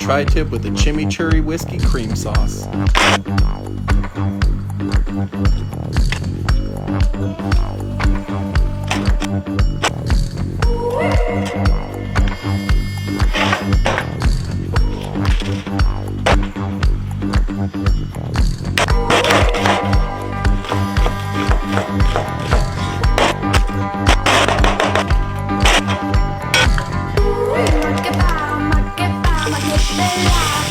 tri-tip with a chimichurri whiskey cream sauce. Ma che fama, che fama, che bella.